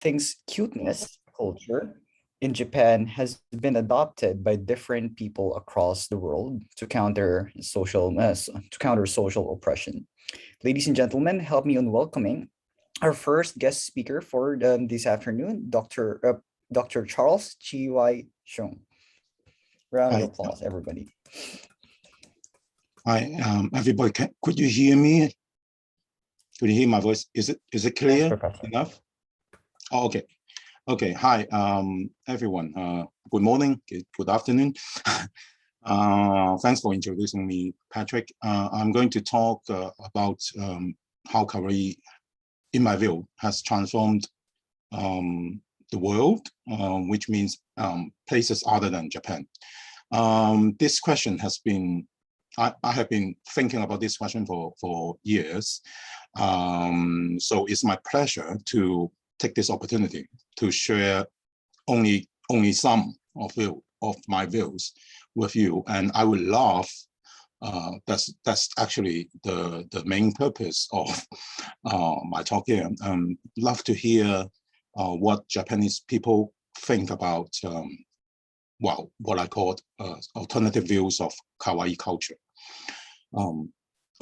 thinks cuteness culture in Japan has been adopted by different people across the world to counter social oppression. Ladies and gentlemen, help me on welcoming our first guest speaker for this afternoon, Dr. Charles Chi Cheung. Round of Hi, applause, everybody. everybody. Could you hear me? Could you hear my voice? Is it clear enough? Oh, okay. Okay. Hi, everyone. Good morning. Good afternoon. Thanks for introducing me, Patrick. I'm going to talk about how kawaii, in my view, has transformed the world, which means places other than Japan. This question has been, I have been thinking about this question for years. So it's my pleasure to take this opportunity to share only some of my views with you. And I would love, that's actually the main purpose of my talk here. Love to hear what Japanese people think about well, what I call alternative views of kawaii culture.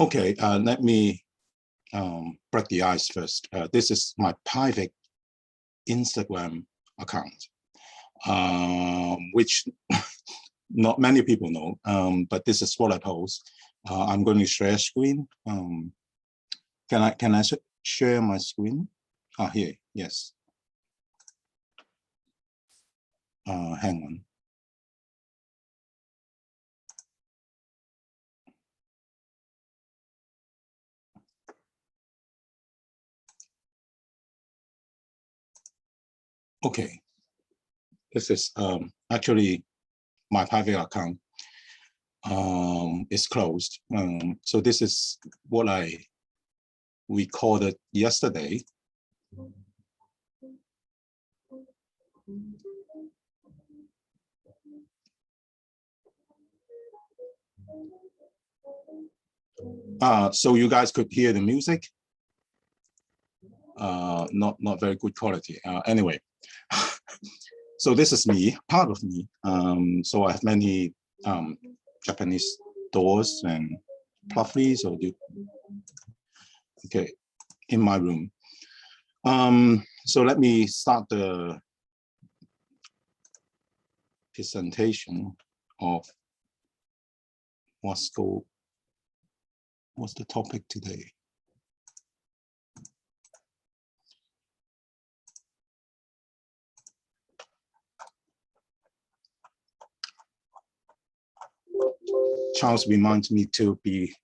Okay, let me break the ice first. This is my private Instagram account, which not many people know, but this is what I post. I'm going to share screen. Can I share my screen? Here, yes. Hang on. Okay, this is actually my private account. Is closed. So this is what I recorded yesterday. So you guys could hear the music. Not very good quality. Anyway, so this is me, part of me. So I have many Japanese dolls and pluffies, okay, in my room. So let me start the presentation of what's the topic today. Charles reminds me to be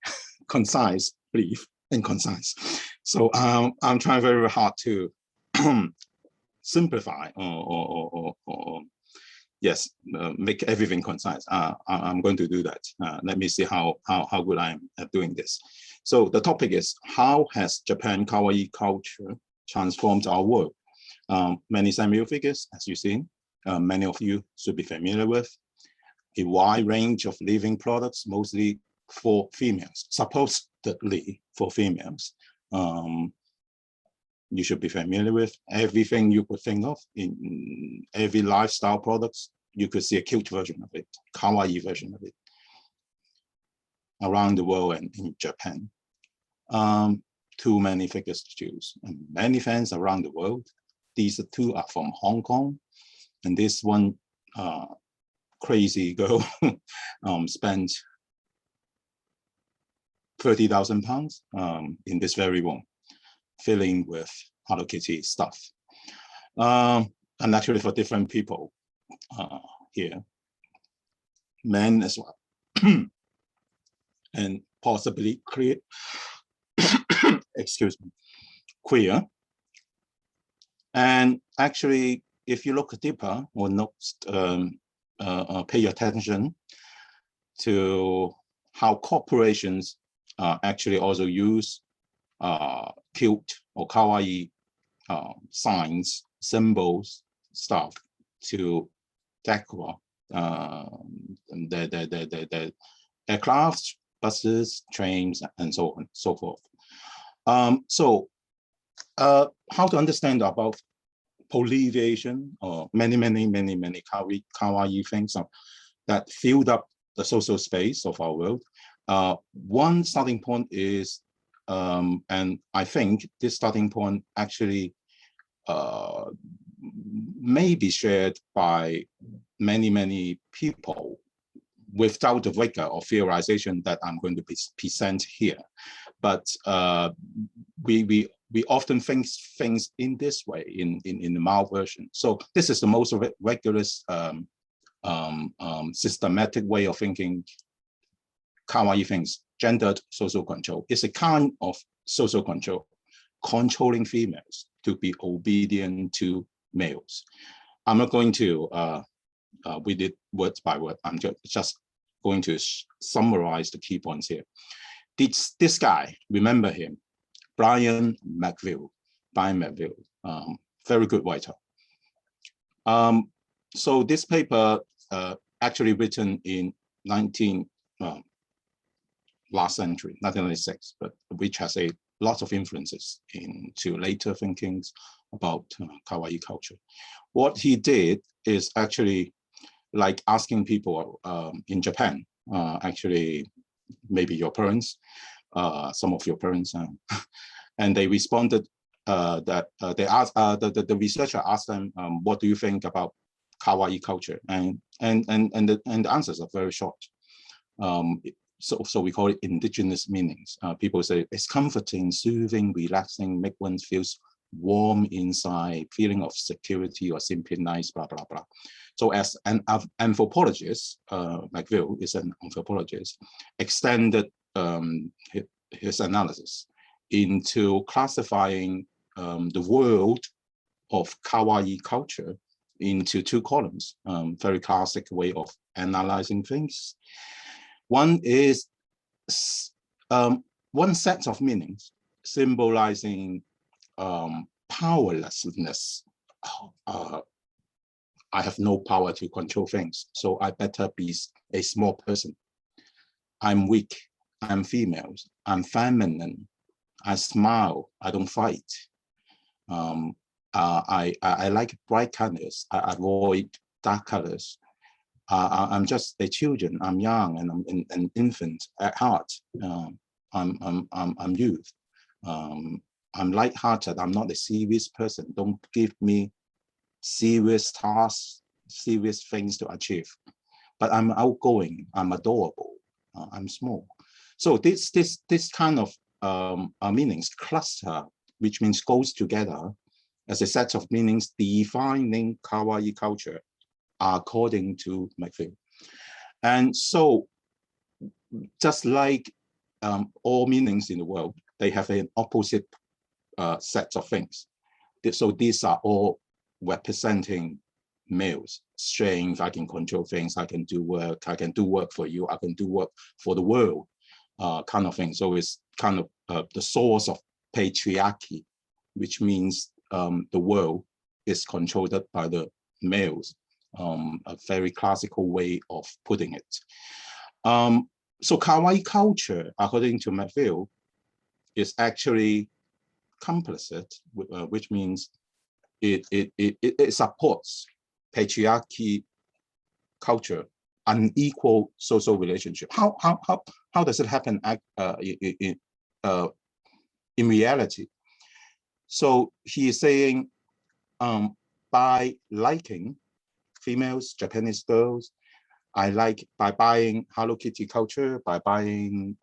concise, brief, and concise. So I'm trying very hard to simplify or yes, make everything concise. I'm going to do that. Let me see how good I am at doing this. So the topic is, how has Japan kawaii culture transformed our world? Many Samuel figures, as you've seen, many of you should be familiar with. A wide range of living products, mostly for females, supposedly for females. You should be familiar with everything you could think of. In every lifestyle products, you could see a cute version of it, kawaii version of it, around the world and in Japan. Too many figures to choose, and many fans around the world. These two are from Hong Kong, and this one crazy girl spent £30,000 in this very room, filling with Hello Kitty stuff. And actually for different people here, men as well, and possibly queer, excuse me, queer. And actually, if you look deeper or not, pay attention to how corporations actually also use cute or kawaii signs, symbols, stuff to decor the aircraft, buses, trains, and so on and so forth. So how to understand about proliferation or many kawaii things that filled up the social space of our world. One starting point is, and I think this starting point actually may be shared by many people without the rigor of theorization that I'm going to present here. But we often think things in this way in the mild version. So this is the most rigorous systematic way of thinking kawaii things. Gendered social control is a kind of social control, controlling females to be obedient to males. I'm not going to read it word by word. I'm just going to summarize the key points here. This guy, remember him, Brian McVille, very good writer. So this paper actually written in last century, 1996, but which has a lot of influences into later thinkings about kawaii culture. What he did is actually like asking people in Japan, actually maybe your parents, some of your parents, and they responded that they asked the researcher asked them, what do you think about kawaii culture? And the answers are very short. So we call it indigenous meanings. People say it's comforting, soothing, relaxing, make one feels warm inside, feeling of security, or simply nice, blah blah blah. So as an anthropologist, McVille is an anthropologist, extended his analysis into classifying the world of kawaii culture into two columns. Very classic way of analyzing things. One is one set of meanings symbolizing powerlessness. I have no power to control things, so I better be a small person. I'm weak, I'm female, I'm feminine, I smile, I don't fight. I like bright colors, I avoid dark colors. I'm just a children, I'm young, and I'm an infant at heart. I'm youth. I'm lighthearted, I'm not a serious person. Don't give me serious tasks, serious things to achieve. But I'm outgoing, I'm adorable, I'm small. So this kind of meanings cluster, which means goes together as a set of meanings defining kawaii culture according to McVille. And so just like all meanings in the world, they have an opposite set of things. So these are all representing males, strength, I can control things, I can do work for you, I can do work for the world, kind of thing. So it's kind of the source of patriarchy, which means the world is controlled by the males, a very classical way of putting it. So kawaii culture, according to McVille, is actually complicit, which means it supports patriarchy culture, unequal social relationship. How does it happen in reality? So he is saying by liking females, Japanese girls, I like by buying Hello Kitty culture, by buying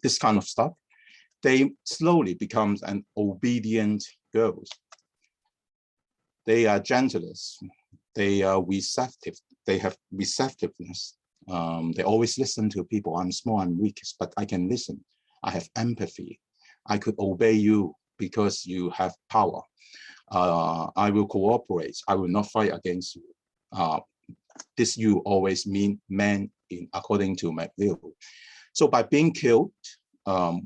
this kind of stuff, they slowly becomes an obedient girls. They are gentlest, they are receptive, they have receptiveness. They always listen to people. I'm small, I'm weak, but I can listen. I have empathy. I could obey you because you have power. I will cooperate. I will not fight against you. This you always mean men according to McVille. So by being killed,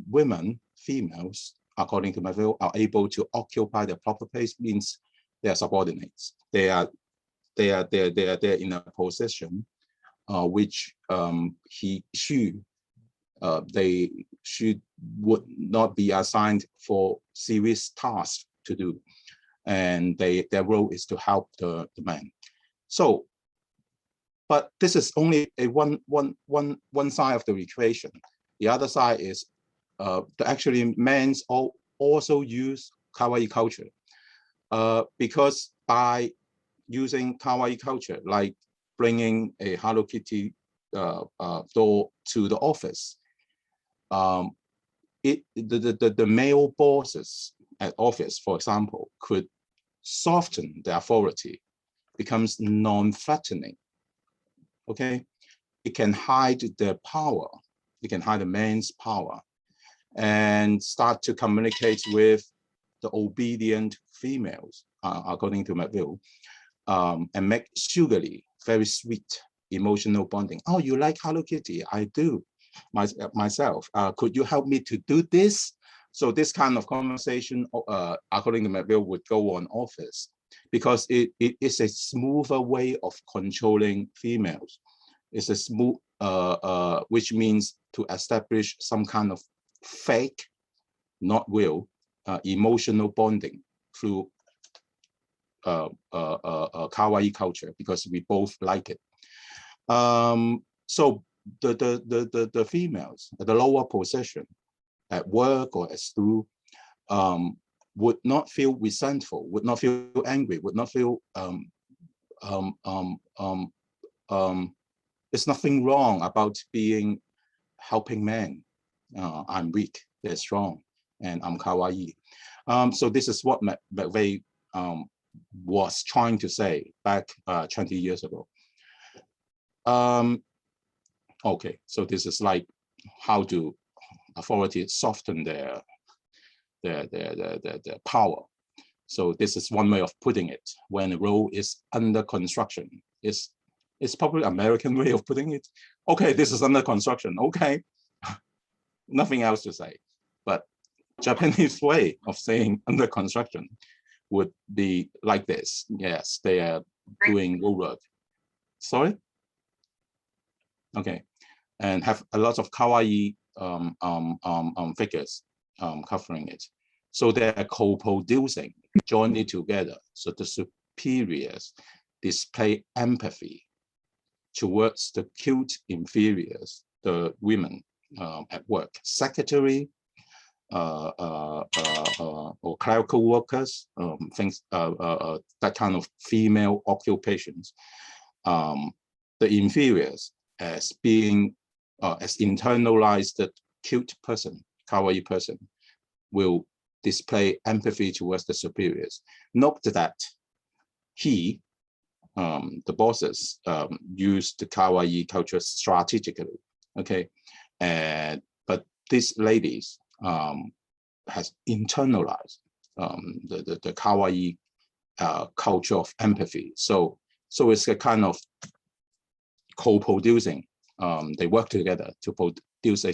women, females, according to McVille, are able to occupy the proper place, means they are subordinates. They are in a position which she they would not be assigned for serious tasks to do, and their role is to help the men. So, but this is only a one side of the equation. The other side is actually men also use kawaii culture, because by using kawaii culture, like bringing a Hello Kitty doll to the office, the male bosses at office, for example, could soften the authority, becomes non-threatening. Okay, it can hide their power. It can hide the man's power, and start to communicate with the obedient females, according to my view, and make sugary, very sweet emotional bonding. Oh, you like Hello Kitty? I do myself. Could you help me to do this? So this kind of conversation, according to my view, would go on office, because it is a smoother way of controlling females. It's a smooth, which means to establish some kind of fake, not real, emotional bonding through kawaii culture, because we both like it. So the females at the lower position at work or at school would not feel resentful, would not feel angry, would not feel there's nothing wrong about helping men. I'm weak, they're strong, and I'm kawaii. So this is what McVeigh was trying to say back 20 years ago. Okay, so this is like how do authorities soften their power. So this is one way of putting it. When a role is under construction, it's probably American way of putting it. Okay, this is under construction. Okay, nothing else to say. But Japanese way of saying under construction would be like this. Yes, they are doing roadwork. Sorry? Okay, and have a lot of kawaii figures covering it. So they're co-producing, join it together. So the superiors display empathy towards the cute inferiors, the women at work, secretary, or clerical workers, things, that kind of female occupations. The inferiors as being, as internalized cute person, kawaii person, will display empathy towards the superiors. Note that the bosses use the kawaii culture strategically, okay? But these ladies has internalized the kawaii culture of empathy. So it's a kind of co-producing. They work together to produce a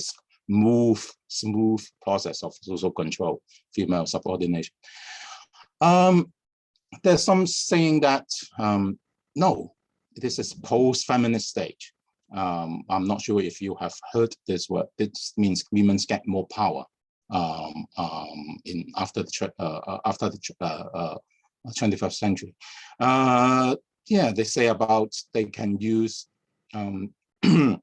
smooth process of social control, female subordination. There's some saying that no, this is post-feminist stage. I'm not sure if you have heard this word. This means women get more power after the 21st century. Yeah, they say about they can use the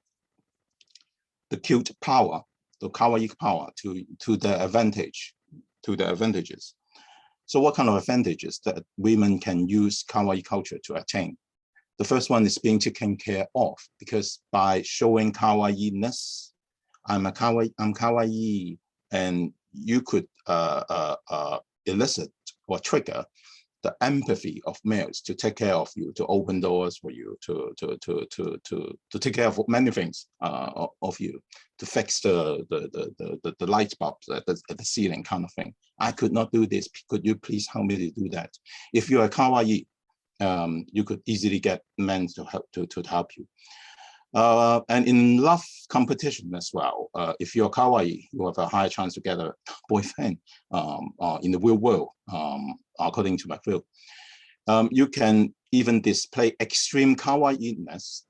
cute power, the kawaii power to their advantage, to their advantages. So what kind of advantages that women can use kawaii culture to attain? The first one is being taken care of, because by showing kawaii-ness, I'm kawaii, and you could elicit or trigger the empathy of males to take care of you, to open doors for you, to take care of many things of you, to fix the light bulbs at the ceiling kind of thing. I could not do this. Could you please help me to do that? If you are kawaii, you could easily get men to help you. And in love competition as well, if you're kawaii, you have a higher chance to get a boyfriend in the real world, according to McVeigh. You can even display extreme kawaii-ness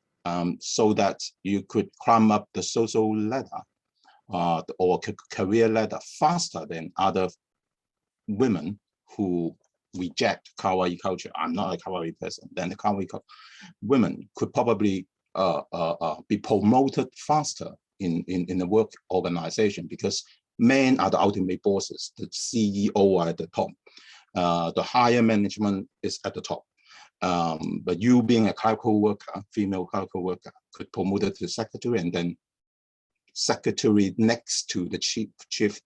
so that you could climb up the social ladder. or career ladder faster than other women who reject kawaii culture. I'm not a kawaii person. Then the kawaii women could probably be promoted faster in the work organization, because men are the ultimate bosses. The CEO are at the top. The higher management is at the top. But you being a clerical worker, female clerical worker, could promote it to secretary, and then secretary next to the chief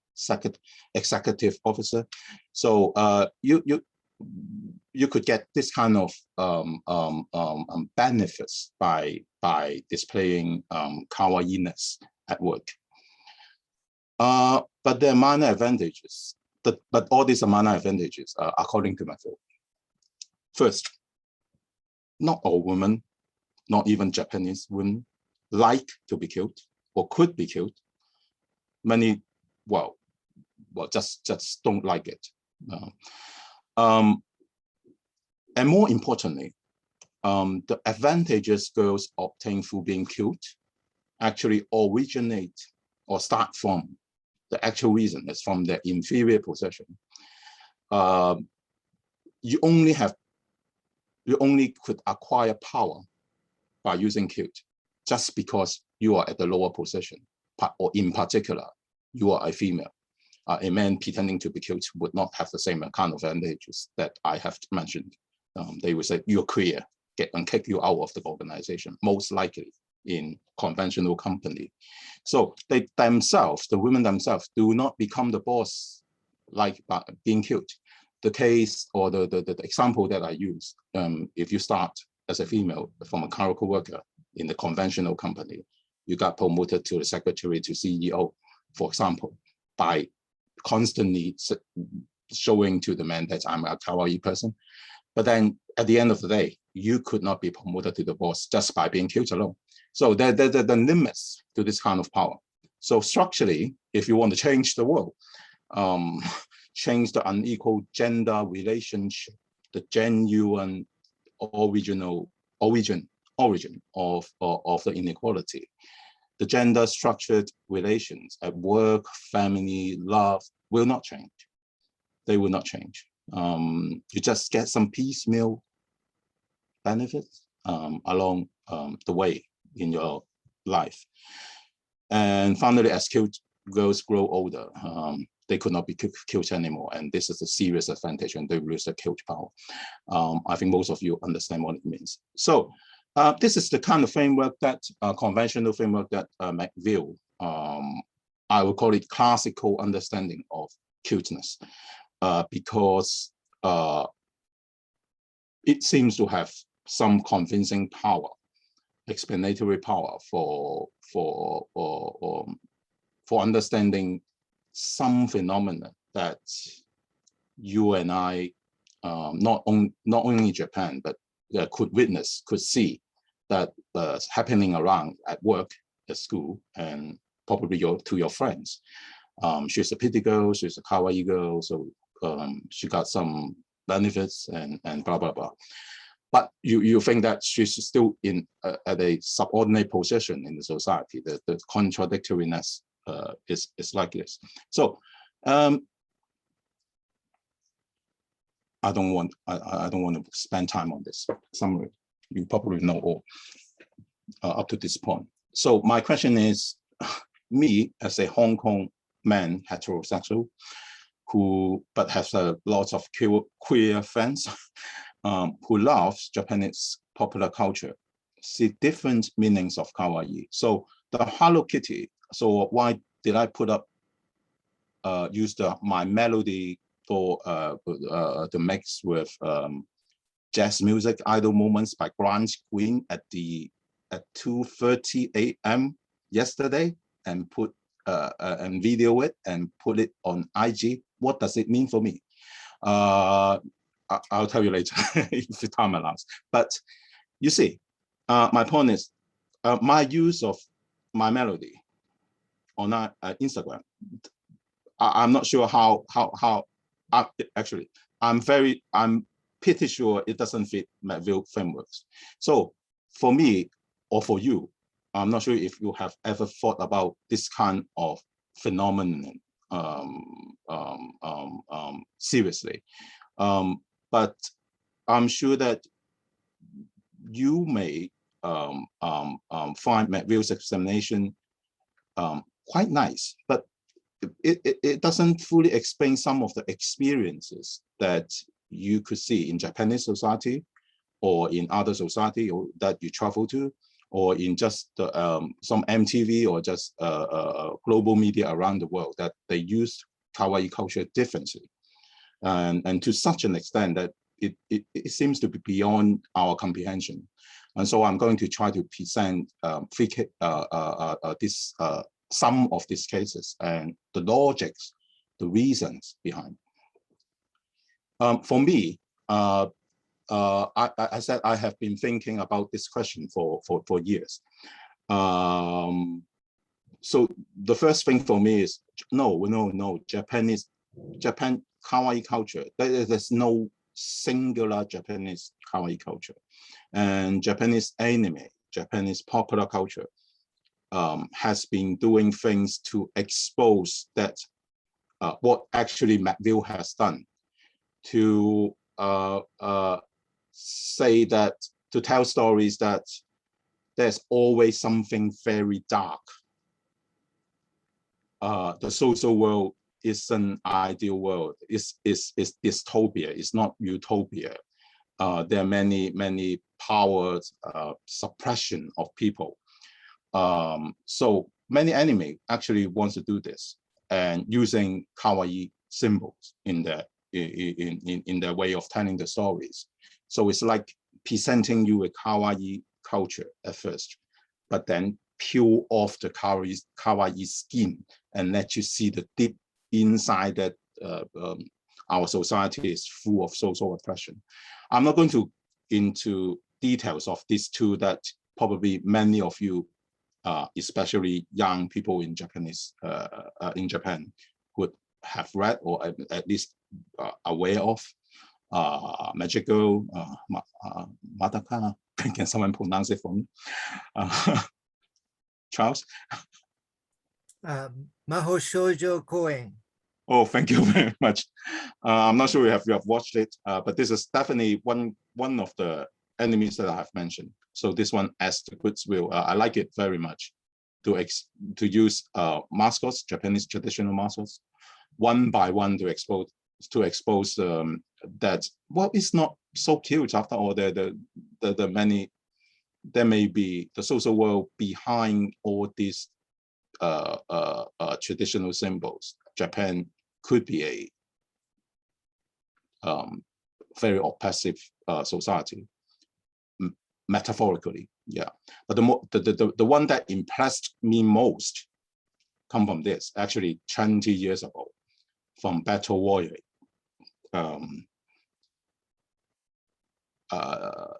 executive officer. So you could get this kind of benefits by displaying kawaii-ness at work. But there are minor advantages. But all these are minor advantages, according to my field. First, not all women, not even Japanese women, like to be killed or could be killed. Many, well, just don't like it. And more importantly, the advantages girls obtain through being killed actually originate or start from the actual reason is from their inferior position. You only could acquire power by using killed just because you are at the lower position, or in particular, you are a female. A man pretending to be killed would not have the same kind of advantages that I have mentioned. They would say, you're queer, and kick you out of the organization, most likely in conventional company. So they themselves, the women themselves, do not become the boss like being killed. The case or the example that I use, if you start as a female from a clerical worker in the conventional company, you got promoted to the secretary to CEO, for example, by constantly showing to the man that I'm a kawaii person. But then at the end of the day, you could not be promoted to the boss just by being killed alone. So there are limits to this kind of power. So structurally, if you want to change the world, change the unequal gender relationship, the genuine origin of the inequality, the gender structured relations at work, family, love will not change. They will not change. You just get some piecemeal benefits along the way in your life. And finally, as girls grow older, they could not be killed anymore. And this is a serious advantage, and they lose their killed power. I think most of you understand what it means. So this is the kind of framework that, conventional framework that McVille, I would call it classical understanding of cuteness, because it seems to have some convincing power, explanatory power for understanding some phenomena that you and I, not only Japan, but could witness, could see that happening around at work, at school, and probably to your friends. She's a pretty girl, she's a kawaii girl, so she got some benefits and blah, blah, blah. But you think that she's still in at a subordinate position in the society. The contradictoriness is like this. So I don't want to spend time on this summary. You probably know all up to this point. So my question is, me as a Hong Kong man, heterosexual, but has lots of queer friends, who loves Japanese popular culture, see different meanings of kawaii. So the Hello Kitty. So why did I put up use my melody for the mix with jazz music, Idle Moments by Grunge Queen at 2:30 a.m. yesterday, and put and video it and put it on IG? What does it mean for me? I'll tell you later if the time allows. But you see, my point is, my use of my melody on Instagram, I'm not sure how actually, I'm pretty sure it doesn't fit McVille frameworks. So for me, or for you, I'm not sure if you have ever thought about this kind of phenomenon seriously. But I'm sure that you may find McVille's examination quite nice, but it doesn't fully explain some of the experiences that you could see in Japanese society or in other society or that you travel to, or in just some MTV or just global media around the world, that they use kawaii culture differently. And to such an extent that it seems to be beyond our comprehension. And so I'm going to try to present some of these cases and the logics, the reasons behind. For me, I said I have been thinking about this question for years. So the first thing for me is no, Japan kawaii culture. There's no singular Japanese kawaii culture, and Japanese anime, Japanese popular culture has been doing things to expose that what actually McVille has done to say that, to tell stories that there's always something very dark. The social world is an ideal world. It's dystopia. It's not utopia. There are many powers, suppression of people. So many anime actually wants to do this and using kawaii symbols in their way of telling the stories. So it's like presenting you a kawaii culture at first, but then peel off the kawaii skin and let you see the deep inside that our society is full of social oppression. I'm not going to into details of these two that probably many of you, especially young people in Japan, would have read or at least aware of. Magical Mataka. Can someone pronounce it for me? Charles? Maho Shoujo Koen. Oh, thank you very much. I'm not sure if you have watched it, but this is definitely one of the enemies that I have mentioned. So this one, As the Goods Will, I like it very much to use mascots, Japanese traditional mascots, one by one to expose that, well, it's not so cute after all. There may be the social world behind all these traditional symbols. Japan could be a very oppressive society, metaphorically, yeah. But the one that impressed me most come from this, actually 20 years ago, from Battle Warrior.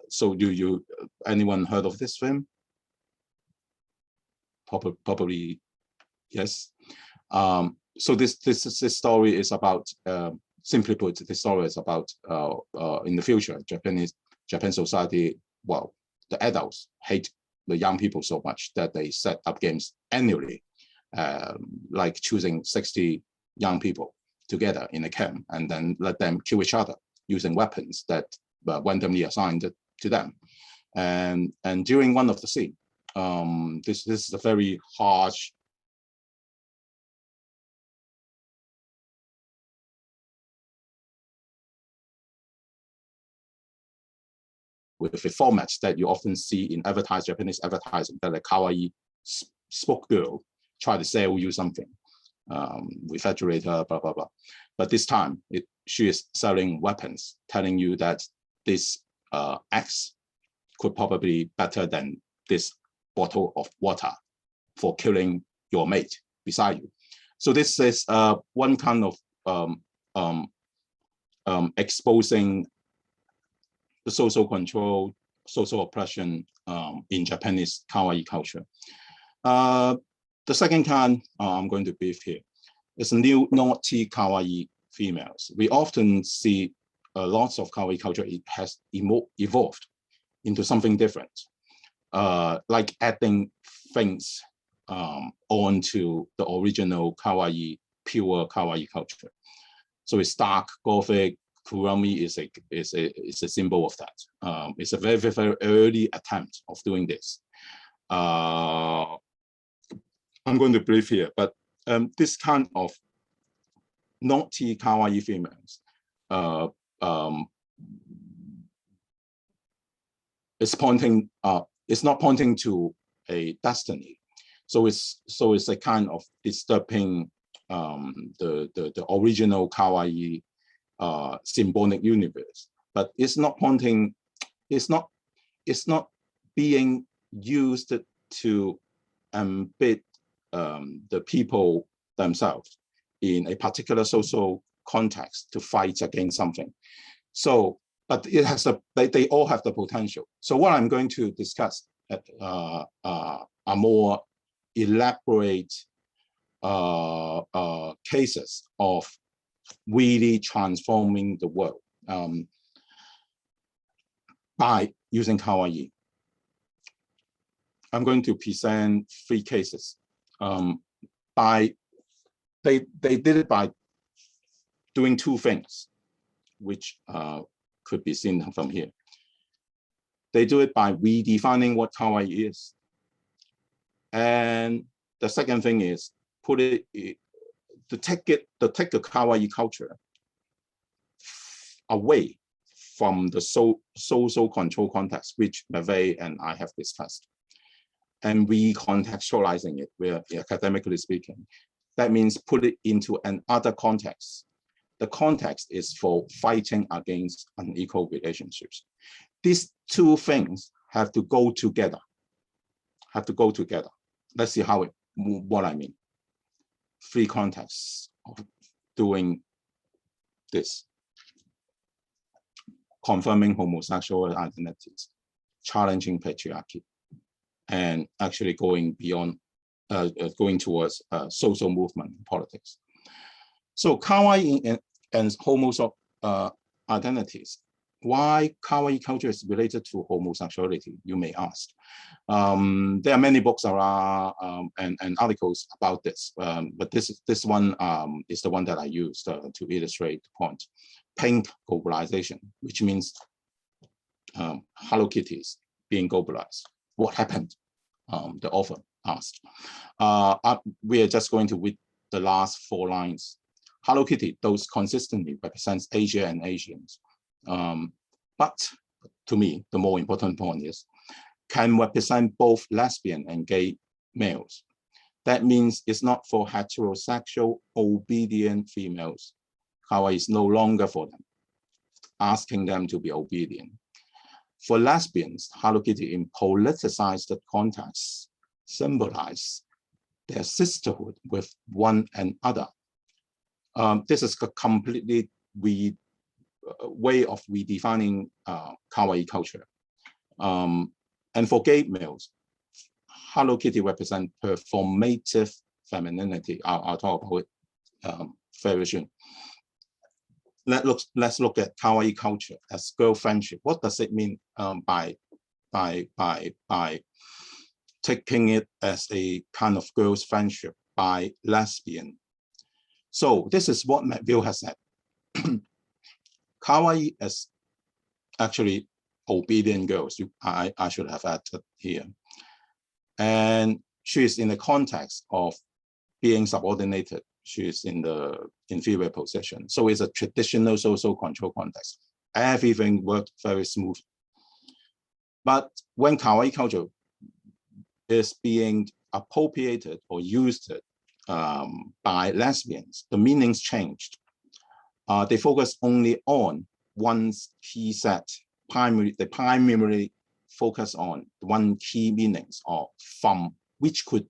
So anyone heard of this film? Probably yes. So this story is about, simply put, this story is about in the future, Japan society, well, the adults hate the young people so much that they set up games annually, like choosing 60 young people together in a camp and then let them kill each other using weapons that randomly assigned to them. And during one of the scenes, this is a very harsh with the formats that you often see in Japanese advertising, that a kawaii spoke girl try to sell you something, refrigerator, blah, blah, blah. But this time, she is selling weapons, telling you that this axe could probably be better than this bottle of water for killing your mate beside you. So this is one kind of exposing the social control, social oppression in Japanese kawaii culture. The second kind I'm going to brief here is new naughty kawaii females. We often see lots of kawaii culture. It has evolved into something different, like adding things onto the original kawaii, pure kawaii culture. So it's dark, gothic. Kurami is a symbol of that. It's a very, very early attempt of doing this. I'm going to brief here, but this kind of naughty kawaii females it's not pointing to a destiny. So it's a kind of disturbing the original kawaii symbolic universe, but it's not pointing, it's not being used to embed the people themselves in a particular social context to fight against something. So, but it has they all have the potential. So what I'm going to discuss are more elaborate cases of really transforming the world by using kawaii. I'm going to present 3 cases. They did it by doing 2 things, which could be seen from here. They do it by redefining what kawaii is. And the second thing is to take the kawaii culture away from the social control context, which Merve and I have discussed, and recontextualizing it, where academically speaking. That means put it into another context. The context is for fighting against unequal relationships. These 2 things have to go together. Let's see what I mean. 3 contexts of doing this: confirming homosexual identities, challenging patriarchy, and actually going beyond, going towards social movement in politics. So kawaii and homo identities. Why kawaii culture is related to homosexuality, you may ask. There are many books around and articles about this, but this one is the one that I used to illustrate the point. Pink globalization, which means Hello Kitties being globalized. What happened? The author asked. We are just going to read the last 4 lines. Hello Kitty, those consistently represents Asia and Asians. But to me, the more important point is, can represent both lesbian and gay males. That means it's not for heterosexual, obedient females. Kawaii is no longer for them, asking them to be obedient. For lesbians, Hello Kitty in politicized context symbolize their sisterhood with one another. This is a completely way of redefining kawaii culture. And for gay males, Hello Kitty represents performative femininity. I'll talk about it very soon. Let's look at kawaii culture as girl friendship. What does it mean by taking it as a kind of girls friendship by lesbian? So this is what Bill has said. Kawaii is actually obedient girls. I should have added here. And she is in the context of being subordinated. She is in the inferior position. So it's a traditional social control context. Everything worked very smooth. But when kawaii culture is being appropriated or used by lesbians, the meanings changed. They focus only on one key set. They primarily focus on one key meanings or from which could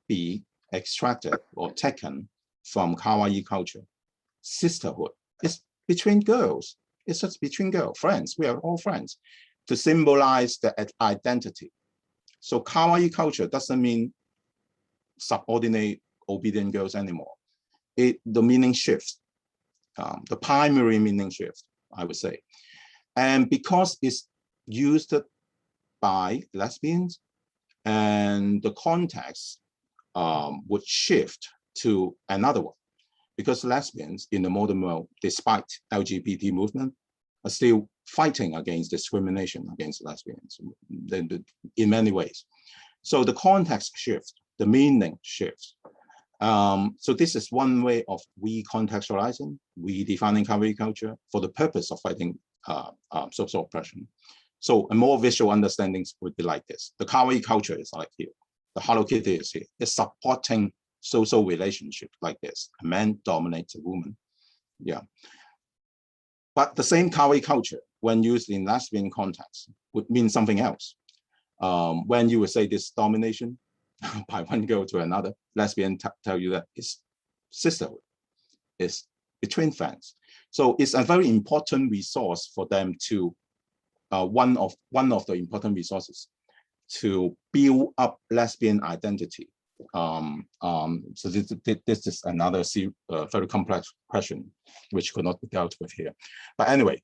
be extracted or taken from kawaii culture. Sisterhood is between girls. It's just between girls, friends. We are all friends, to symbolize the identity. So kawaii culture doesn't mean subordinate, obedient girls anymore. The meaning shifts. The primary meaning shifts, I would say. And because it's used by lesbians and the context would shift to another one, because lesbians in the modern world, despite LGBT movement, are still fighting against discrimination against lesbians in many ways. So the context shifts, the meaning shifts. So this is one way of recontextualizing, redefining kawaii culture for the purpose of fighting social oppression. So a more visual understandings would be like this. The kawaii culture is like here. The Hello Kitty is here. It's supporting social relationship like this. A man dominates a woman. Yeah. But the same kawaii culture, when used in lesbian context, would mean something else. When you would say this domination by one girl to another, lesbian tell you that it's sisterhood, it's between friends. So it's a very important resource for them to, one of the important resources to build up lesbian identity. So this is another very complex question, which could not be dealt with here. But anyway,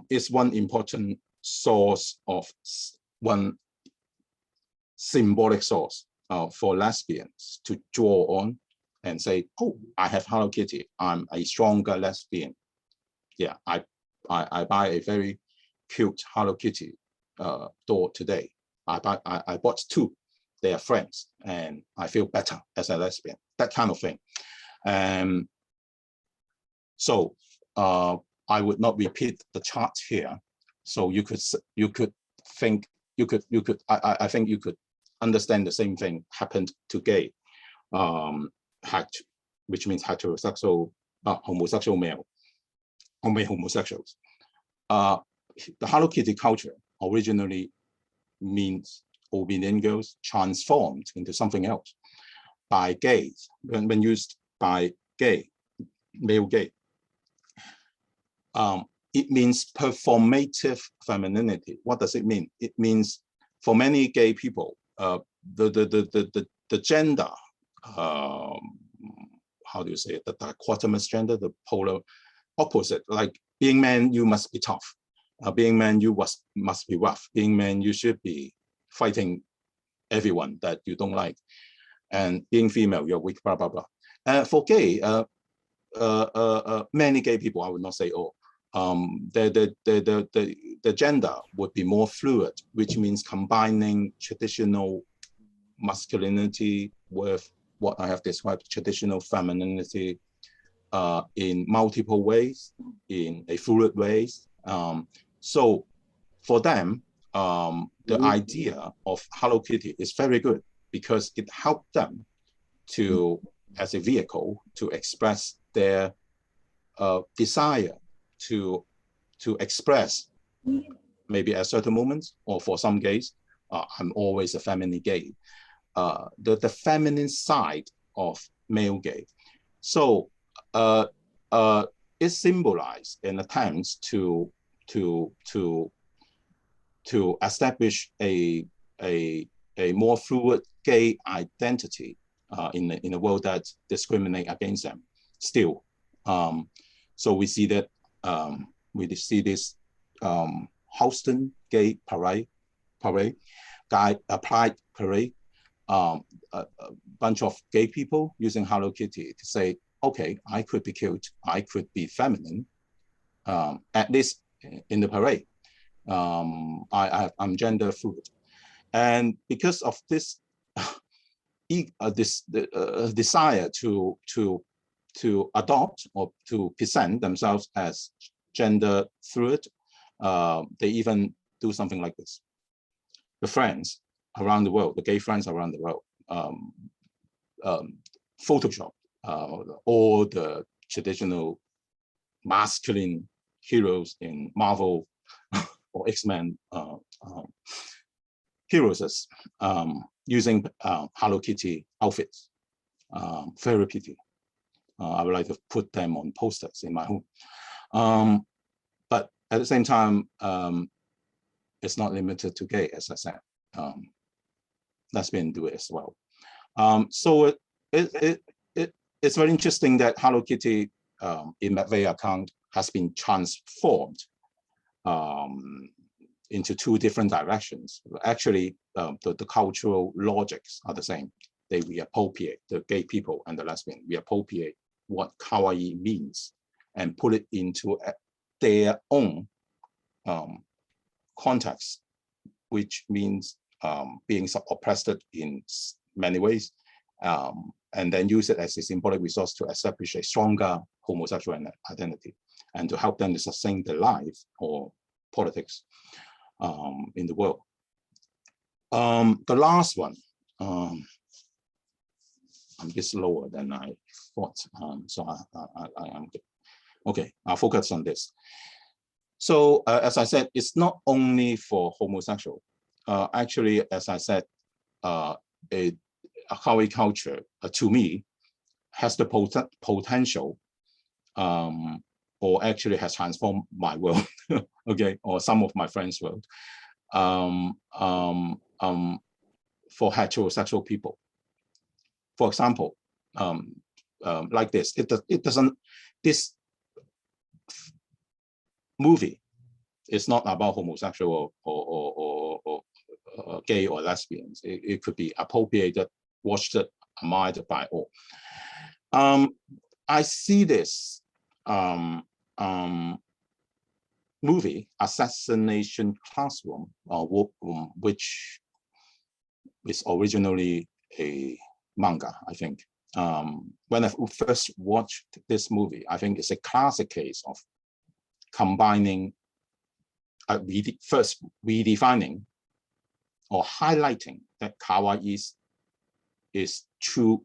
it's one important source of one symbolic source for lesbians to draw on and say, oh, I have Hello Kitty, I'm a stronger lesbian. Yeah, I buy a very cute Hello Kitty doll today. I bought two, they are friends, and I feel better as a lesbian, that kind of thing. So I would not repeat the chart here. So I think you could understand the same thing happened to gay, which means heterosexual, homosexual male, or male homosexuals. The Hello Kitty culture originally means obedient girls transformed into something else by gays, when used by male gay. It means performative femininity. What does it mean? It means for many gay people, the gender, how do you say it? The dichotomous gender, the polar opposite. Like being man, you must be tough. Being man, you must be rough. Being man, you should be fighting everyone that you don't like. And being female, you're weak, blah, blah, blah. For gay, many gay people, I would not say all, the gender would be more fluid, which means combining traditional masculinity with what I have described, traditional femininity, in multiple ways, in a fluid ways. So for them, the idea of Hello Kitty is very good because it helped them to, as a vehicle, to express their desire to express, maybe at certain moments, or for some gays, I'm always a feminine gay, the feminine side of male gay. So it symbolized an attempt to establish a more fluid gay identity in a world that discriminate against them still. So we see that this Houston gay parade, pride parade, a bunch of gay people using Hello Kitty to say, okay, I could be cute, I could be feminine, at least in the parade. I'm gender fluid. And because of this, desire to adopt or to present themselves as gender fluid, they even do something like this. The friends around the world, the gay friends around the world, Photoshop all the traditional masculine heroes in Marvel or X-Men heroes using Hello Kitty outfits, very pretty. I would like to put them on posters in my home. But at the same time, it's not limited to gay, as I said. Lesbian do it as well. So it's very interesting that Hello Kitty in McVeigh account has been transformed into two different directions. Actually, the cultural logics are the same. They reappropriate, the gay people and the lesbian, reappropriate what kawaii means and put it into their own context, which means being oppressed in many ways, and then use it as a symbolic resource to establish a stronger homosexual identity and to help them to sustain their life or politics in the world. The last one, I'm a bit slower than I thought, so I'm good. Okay, I'll focus on this. So as I said, it's not only for homosexual. Actually, as I said, a kawaii culture, to me, has the potential, or actually has transformed my world, okay, or some of my friends' world, for heterosexual people. For example, like this, this movie is not about homosexual or gay or lesbians. It could be appropriated, watched, admired by all. I see this movie, Assassination Classroom, which is originally a manga, I think. When I first watched this movie, I think it's a classic case of combining, first redefining or highlighting that kawaii is true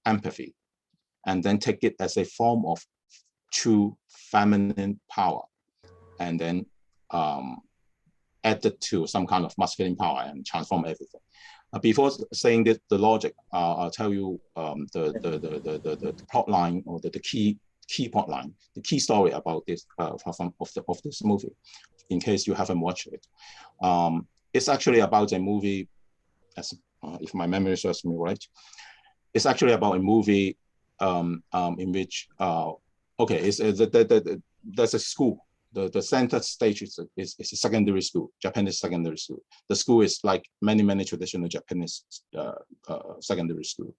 empathy, and then take it as a form of true feminine power, and then add it to some kind of masculine power and transform everything. Before saying this, the logic, I'll tell you the plot line, or the key plot line, the key story about this of this movie, in case you haven't watched it. It's actually about a movie, as if my memory serves me right. It's actually about a movie in which there's a school. The center stage is a secondary school, Japanese secondary school. The school is like many traditional Japanese secondary school,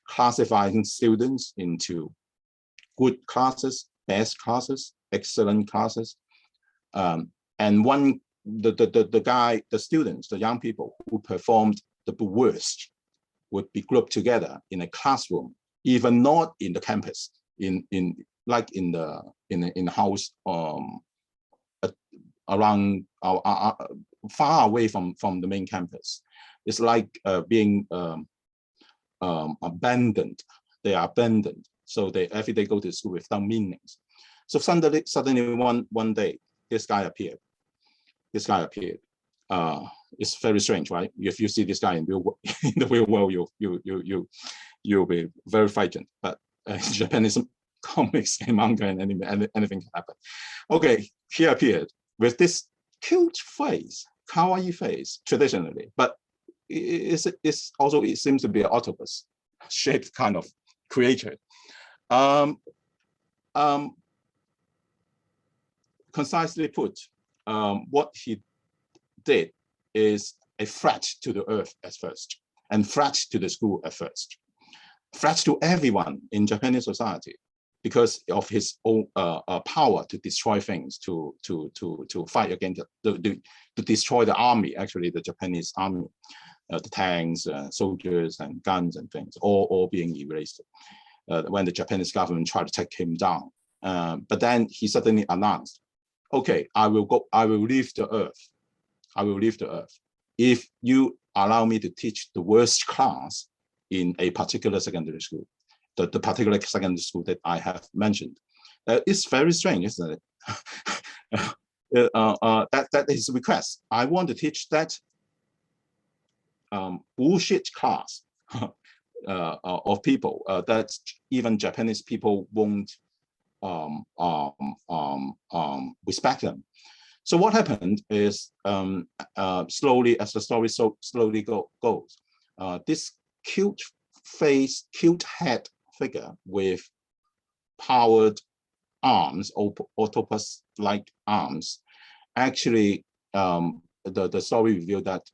classifying students into good classes, best classes, excellent classes, and the students, the young people who performed the worst would be grouped together in a classroom, even not in the campus, in the house around far away from the main campus. It's like being abandoned. They are abandoned, so they every day go to school without meanings. So suddenly one day, this guy appeared. It's very strange, right? If you see this guy in the real world, you'll be very frightened. But Japanese comics and manga and anime, anything can happen. Okay, he appeared with this cute face, kawaii face, traditionally, but it seems to be an octopus shaped kind of creature. Concisely put, what he did is a threat to the earth at first, and threat to the school at first, threat to everyone in Japanese society, because of his own power to destroy things, to fight against, to destroy the army, actually the Japanese army, the tanks, soldiers and guns and things, all being erased when the Japanese government tried to take him down. But then he suddenly announced, okay, I will leave the earth. I will leave the earth if you allow me to teach the worst class in a particular secondary school, the particular secondary school that I have mentioned. It's very strange, isn't it? That is his request. I want to teach that bullshit class of people that even Japanese people won't respect them. So what happened is, slowly, as the story slowly goes, this cute face, cute head figure with powered arms, octopus-like arms, actually the story revealed that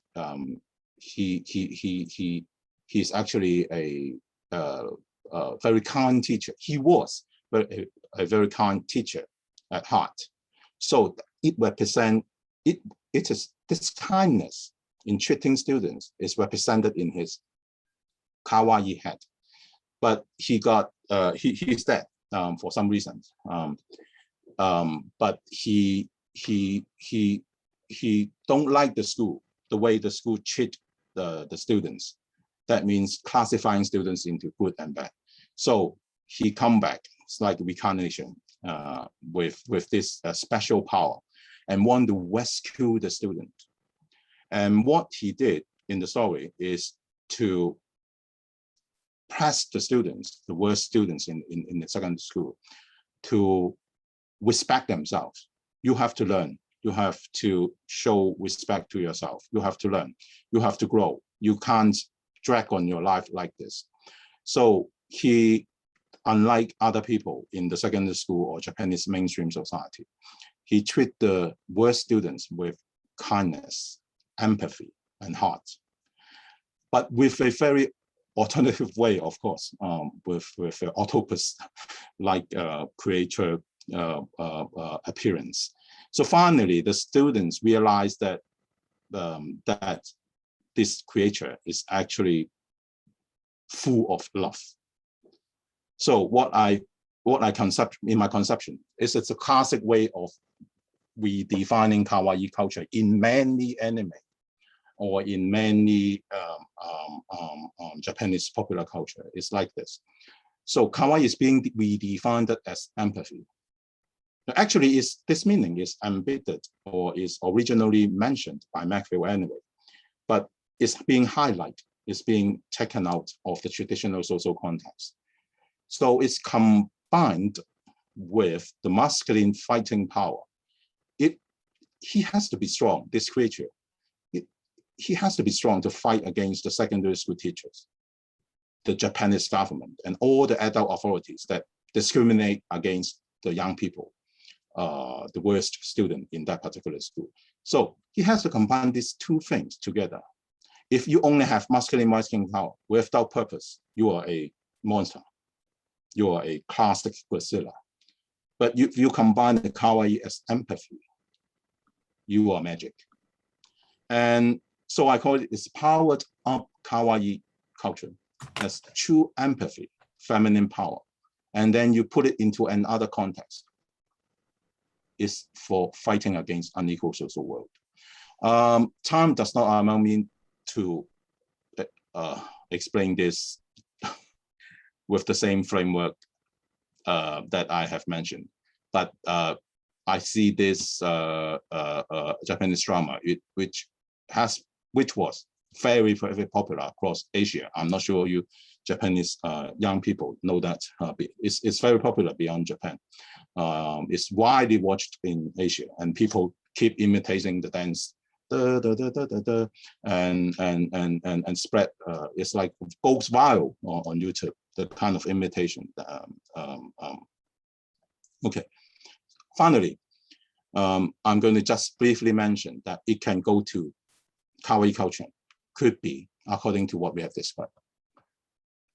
he's actually a very kind teacher. He was a very kind teacher at heart. So it represents it is this kindness in treating students is represented in his kawaii hat. But he got he's dead for some reasons. But he don't like the school, the way the school treat the students. That means classifying students into good and bad. So he come back. It's like reincarnation with this special power, and want to rescue the student. And what he did in the story is to press the students, the worst students in the secondary school, to respect themselves. You have to learn. You have to show respect to yourself. You have to learn. You have to grow. You can't drag on your life like this. So he, unlike other people in the secondary school or Japanese mainstream society, he treat the worst students with kindness, empathy, and heart, but with a very alternative way, of course, with an octopus-like creature appearance. So finally, the students realized that that this creature is actually full of love. So what I concept in my conception is it's a classic way of redefining kawaii culture in many anime or in many Japanese popular culture. It's like this. So kawaii is being redefined as empathy. Actually, this meaning is embedded or is originally mentioned by Maxwell anyway, but it's being highlighted, it's being taken out of the traditional social context. So it's combined with the masculine fighting power. He has to be strong, this creature. He has to be strong to fight against the secondary school teachers, the Japanese government, and all the adult authorities that discriminate against the young people, the worst student in that particular school. So he has to combine these two things together. If you only have masculine power without purpose, you are a monster. You are a classic Godzilla. But if you combine the kawaii as empathy, you are magic. And so I call it's powered up kawaii culture as true empathy, feminine power. And then you put it into another context. It's for fighting against unequal social world. Time does not allow me to explain this with the same framework that I have mentioned. But I see this Japanese drama, which was very, very popular across Asia. I'm not sure you Japanese young people know that. It's very popular beyond Japan. It's widely watched in Asia, and people keep imitating the dance, and spread. It's like goes viral on YouTube. The kind of imitation. Okay. Finally, I'm going to just briefly mention that it can go to kawaii culture, could be according to what we have described.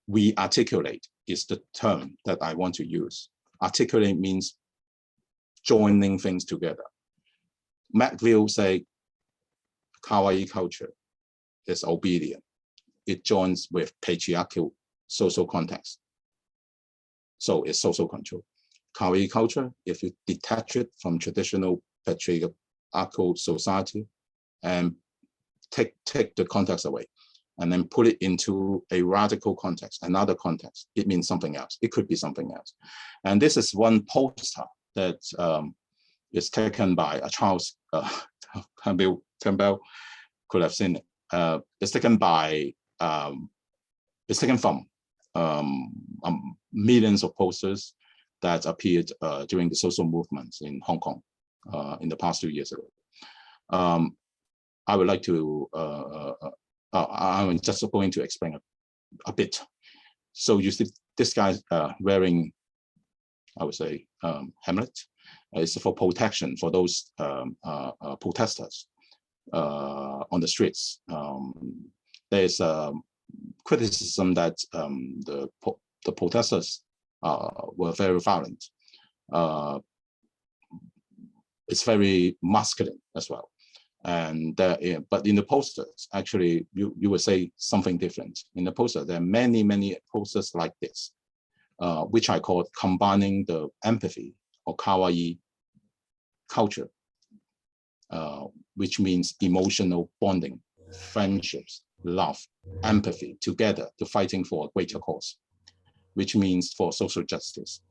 We articulate is the term that I want to use. Articulate means joining things together. Maxwell say kawaii culture is obedient. It joins with patriarchal social context. So it's social control. Kawaii culture, if you detach it from traditional patriarchal society and take the context away and then put it into a radical context, another context, it means something else. It could be something else. And this is one poster that is taken by Charles Campbell could have seen it. It's taken by, it's taken from millions of posters that appeared during the social movements in Hong Kong in the past 2 years ago. I would like to, I'm just going to explain a bit. So you see this guy wearing, I would say, helmet. It's for protection for those protesters. on the streets. There's a criticism that the protesters were very violent. It's very masculine as well. And but in the posters, actually, you would say something different. In the poster, there are many posters like this, which I call combining the empathy or kawaii culture, which means emotional bonding, friendships, love, empathy together to fighting for a greater cause, which means for social justice.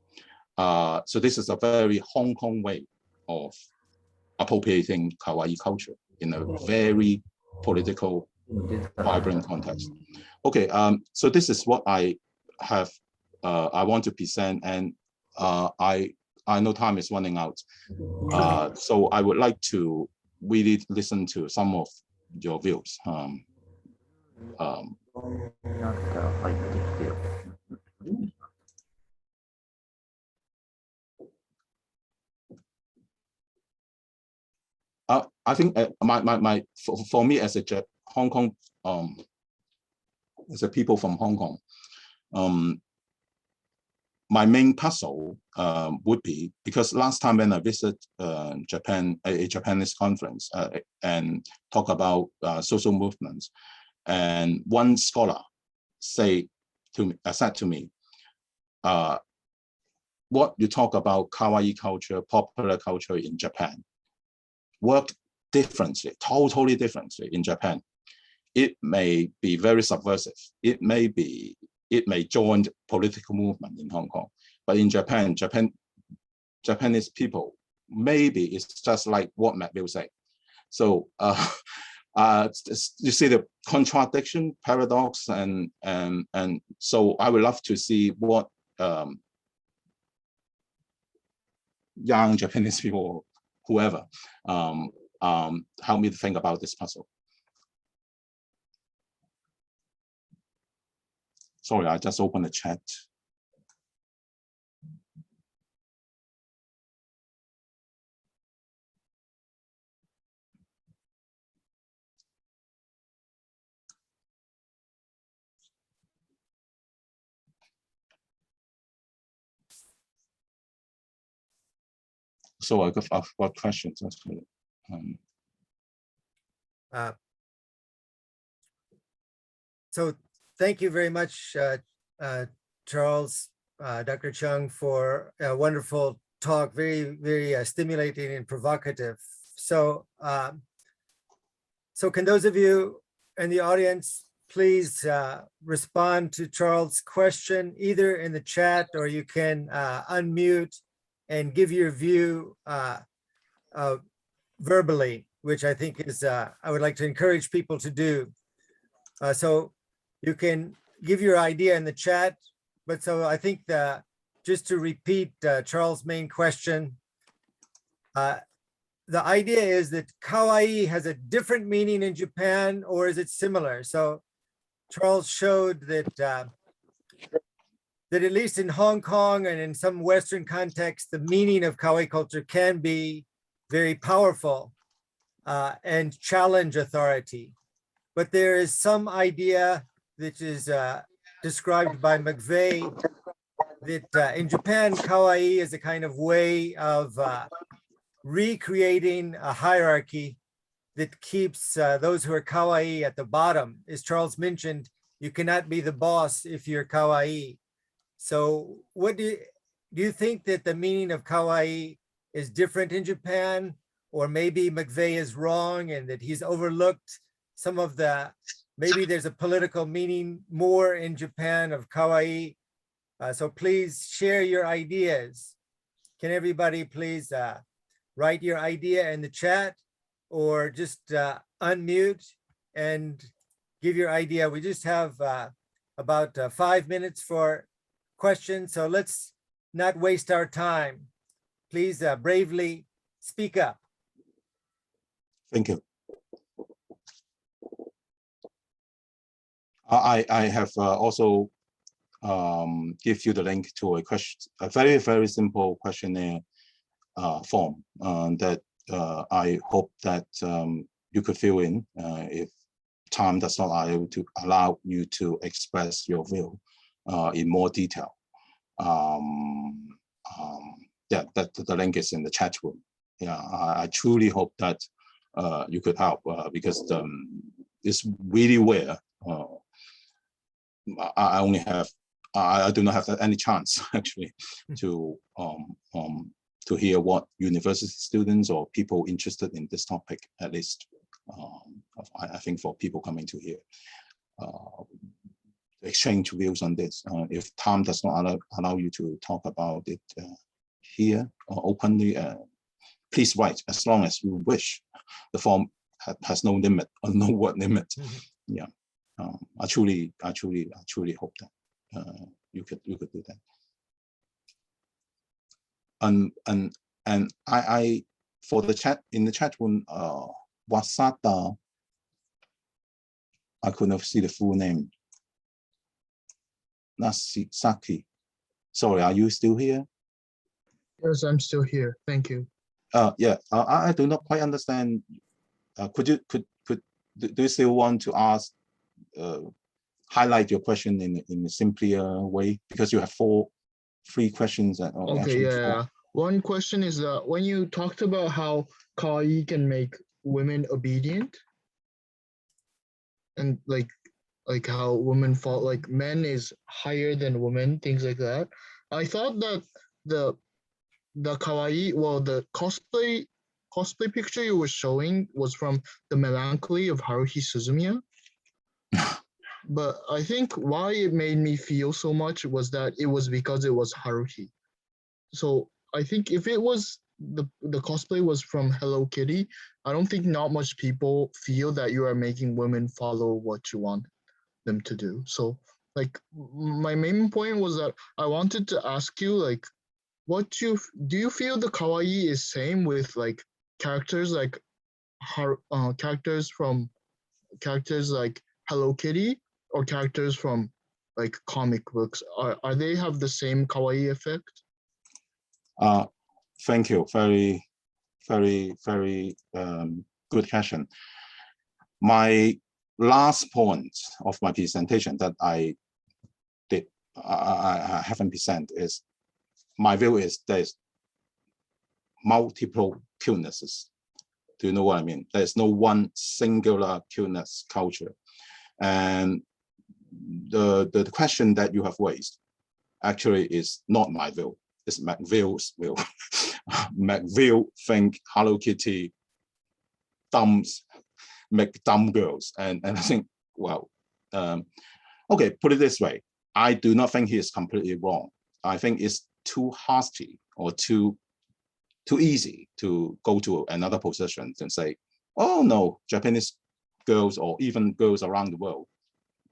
So this is a very Hong Kong way of appropriating kawaii culture in a very political, vibrant context. Okay, so this is what I have, I want to present, and I know time is running out. So I would like to really listen to some of your views. I think for me as a Hong Kong, as a people from Hong Kong, my main puzzle would be, because last time when I visited Japan, a Japanese conference, and talk about social movements, and one scholar said to me, what you talk about kawaii culture, popular culture in Japan, work differently, totally differently in Japan. It may be very subversive. It may join political movement in Hong Kong, but in Japanese people, maybe it's just like what Matt will say. So you see the contradiction, paradox, and so I would love to see what young Japanese people, whoever, help me to think about this puzzle. Sorry, I just opened the chat. So I've got questions actually. So thank you very much, Charles, Dr. Cheung, for a wonderful talk, very stimulating and provocative. So, so can those of you in the audience please respond to Charles' question, either in the chat, or you can unmute and give your view verbally, which I think is, I would like to encourage people to do. So you can give your idea in the chat, but so I think just to repeat Charles' main question, the idea is that kawaii has a different meaning in Japan, or is it similar? So Charles showed that that at least in Hong Kong and in some Western contexts, the meaning of kawaii culture can be very powerful and challenge authority. But there is some idea that is described by McVeigh that in Japan, kawaii is a kind of way of recreating a hierarchy that keeps those who are kawaii at the bottom. As Charles mentioned, you cannot be the boss if you're kawaii. So what do you think that the meaning of kawaii is different in Japan, or maybe McVeigh is wrong and that he's overlooked some of the, maybe there's a political meaning more in Japan of kawaii? So please share your ideas. Can everybody please write your idea in the chat, or just unmute and give your idea. We just have about 5 minutes for questions, so let's not waste our time. Please bravely speak up. Thank you. I have also give you the link to a question, a very simple questionnaire form that I hope that you could fill in if time does not allow you to express your view in more detail. Yeah, the link is in the chat room. Yeah, I truly hope that you could help because it's really rare. I do not have any chance actually to hear what university students or people interested in this topic, at least I think for people coming to hear, exchange views on this. If time does not allow you to talk about it here openly, please write as long as you wish. The form has no limit or no word limit. Yeah, I truly hope that you could do that. And I for the chat in the chat room, Wasata, I could not see the full name. Nasaki. Sorry, are you still here? Yes, I'm still here. Thank you. Yeah, I do not quite understand. Do you still want to ask, highlight your question in a simpler way, because you have three questions and Okay, yeah. One question is that when you talked about how kawaii can make women obedient, and like how women fall, like men is higher than women, things like that. I thought that the kawaii, well, the cosplay picture you were showing was from the melancholy of Haruhi Suzumiya. But I think why it made me feel so much was that it was because it was Haruhi. So I think if it was the cosplay was from Hello Kitty, I don't think not much people feel that you are making women follow what you want them to do. So like my main point was that I wanted to ask you, like, do you feel the kawaii is same with like characters like characters like Hello Kitty, or characters from like comic books? Are they have the same kawaii effect? Thank you. Very good question. My last point of my presentation that I haven't presented is, my view is there's multiple cutenesses. Do you know what I mean? There's no one singular cuteness culture. And the question that you have raised actually is not my view. It's McVille's view. McVille think Hello Kitty make dumb girls, and I think, well, okay, put it this way. I do not think he is completely wrong. I think it's too hasty or too easy to go to another position and say, oh no, Japanese girls or even girls around the world,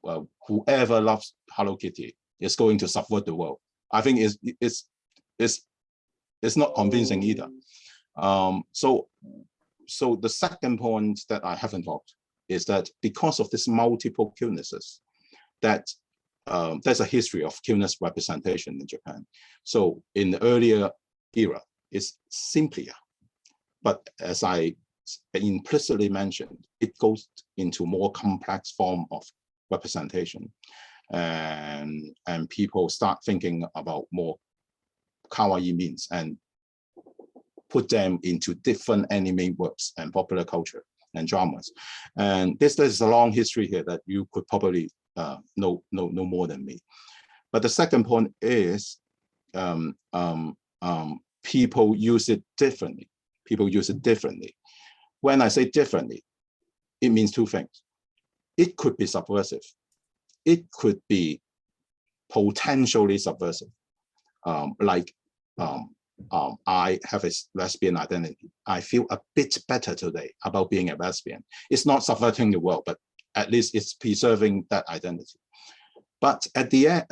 well, whoever loves Hello Kitty is going to subvert the world. I think it's not convincing either. So the second point that I haven't talked is that because of this multiple cutenesses, that there's a history of cuteness representation in Japan. So in the earlier era, it's simpler. But as I implicitly mentioned, it goes into more complex form of representation. And people start thinking about more kawaii means and put them into different anime works and popular culture and dramas. And there's a long history here that you could probably know more than me. But the second point is people use it differently. People use it differently. When I say differently, it means two things. It could be subversive. It could be potentially subversive. I have a lesbian identity. I feel a bit better today about being a lesbian. It's not subverting the world, but at least it's preserving that identity. But at the end,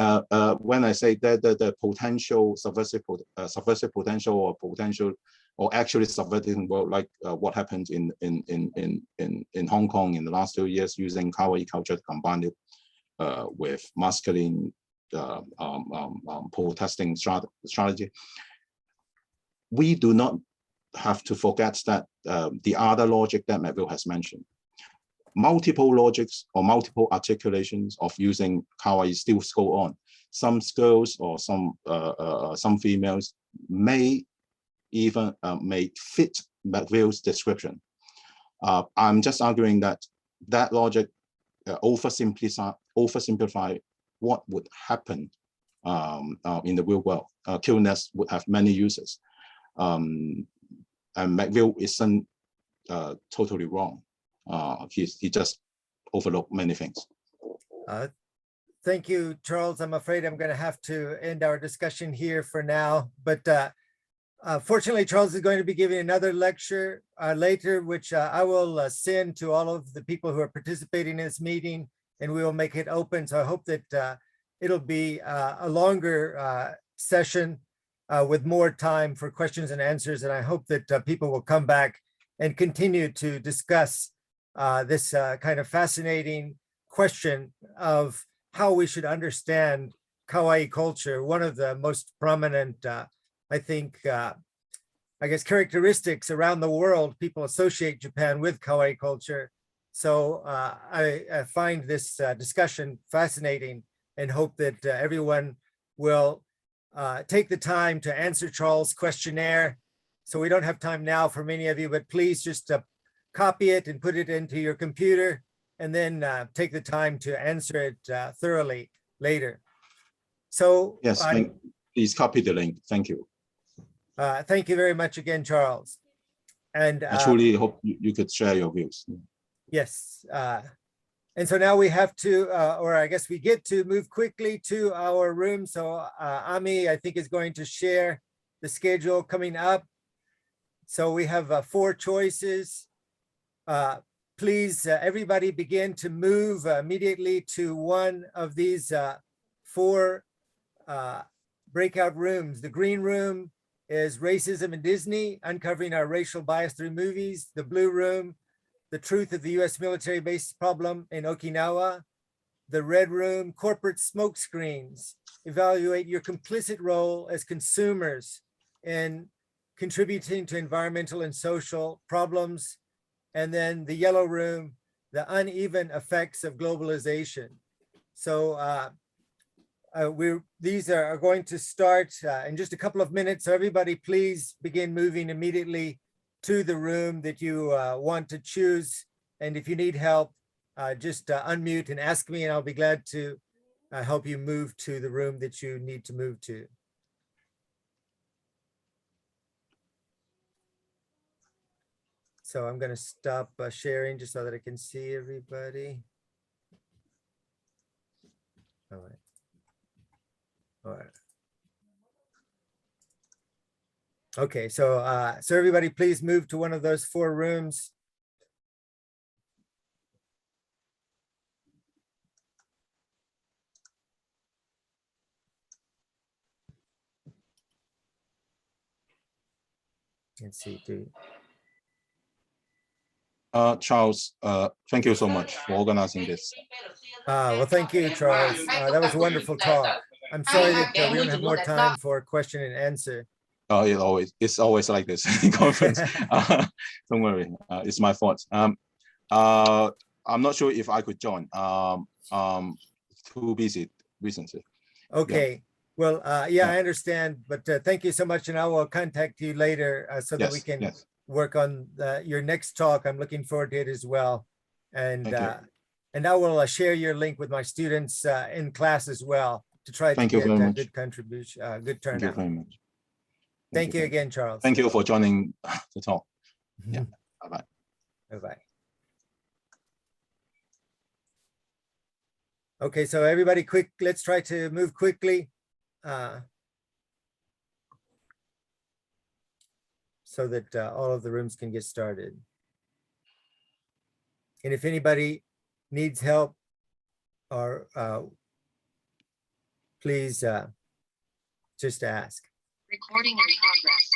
when I say that the potential subversive potential or actually subverting the world, like what happened in Hong Kong in the last 2 years, using kawaii culture to combine it with masculine protesting strategy. We do not have to forget that the other logic that Melville has mentioned. Multiple logics or multiple articulations of using kawaii still go on. Some girls or some females may even may fit Melville's description. I'm just arguing that that logic oversimplify what would happen in the real world. Cuteness would have many uses, and Melville isn't totally wrong. He just overlooked many things. Thank you, Charles. I'm afraid I'm going to have to end our discussion here for now, but fortunately, Charles is going to be giving another lecture later, which I will send to all of the people who are participating in this meeting, and we will make it open. So I hope that it'll be a longer session with more time for questions and answers. And I hope that people will come back and continue to discuss this kind of fascinating question of how we should understand kawaii culture, one of the most prominent I think, I guess, characteristics around the world. People associate Japan with kawaii culture. So I find this discussion fascinating and hope that everyone will take the time to answer Charles' questionnaire. So we don't have time now for many of you, but please just copy it and put it into your computer, and then take the time to answer it thoroughly later. So yes, please copy the link. Thank you. Thank you very much again, Charles. And I truly hope you could share your views. yes. And so now we have to, or I guess we get to move quickly to our room. So Ami, I think, is going to share the schedule coming up. So we have 4 choices. Please, everybody begin to move immediately to one of these 4 breakout rooms. The green room is Racism in Disney, Uncovering Our Racial Bias Through Movies. The blue room, The Truth of the US Military Base Problem in Okinawa. The red room, Corporate Smokescreens, Evaluate Your Complicit Role as Consumers in Contributing to Environmental and Social Problems. And then the yellow room, The Uneven Effects of Globalization. So these are going to start in just a couple of minutes. So everybody, please begin moving immediately to the room that you want to choose. And if you need help, just unmute and ask me, and I'll be glad to help you move to the room that you need to move to. So I'm going to stop sharing just so that I can see everybody. All right. All right. Okay, so so everybody, please move to one of those 4 rooms. Let's see. Charles, thank you so much for organizing this. Well, thank you, Charles. That was a wonderful talk. I'm sorry that we don't have more time for question and answer. It's always like this in conference. Don't worry, it's my fault. I'm not sure if I could join. Too busy recently. Okay. Yeah. Well, yeah, I understand, but thank you so much, and I will contact you later so that we can work on your next talk. I'm looking forward to it as well, and I will share your link with my students in class as well to try to get a good contribution, good turnout. Thank you very much. Thank you again, Charles. Thank you for joining the talk. Yeah. Bye-bye. Bye-bye. Okay, so everybody quick, let's try to move quickly. So that all of the rooms can get started. And if anybody needs help, or please just ask. Recording in progress.